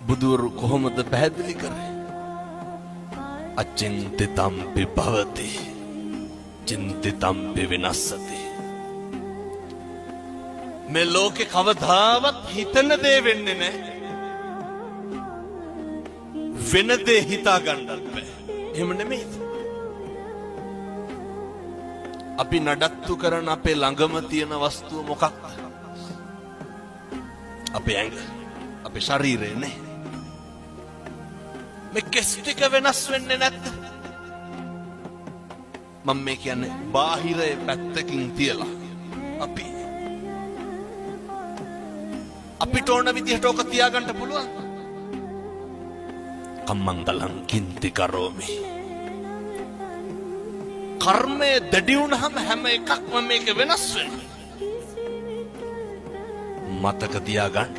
බුදුවරු කොහොමද පැහැදිලි කරේ? අචින්තිතම්පි භවති චින්තිතම්පි විනස්සති. මේ ලෝකේ කවදාවත් හිතන දේ වෙන්නේ නැහැ. වෙන දේ හිතා ගන්නත් බෑ. එහෙම නෙමෙයි. අපි නඩත්තු කරන අපේ ළඟම තියෙන වස්තුව මොකක්ද? අපේ ඇඟ, අපේ ශරීරය නේ. මේ කෙස් ටික වෙනස් වෙන්නේ නැද්ද? මම මේ කියන්නේ බාහිරයේ පැත්තකින් තියලා අපිට ඕන විදිහට ඕක තියාගන්න පුළුවන්. කම්මන්තලං කින්ති කරෝමි. කර්මය දැඩි වුණාම හැම එකක්ම මේක වෙනස් වෙනවා. මතක තියාගන්න.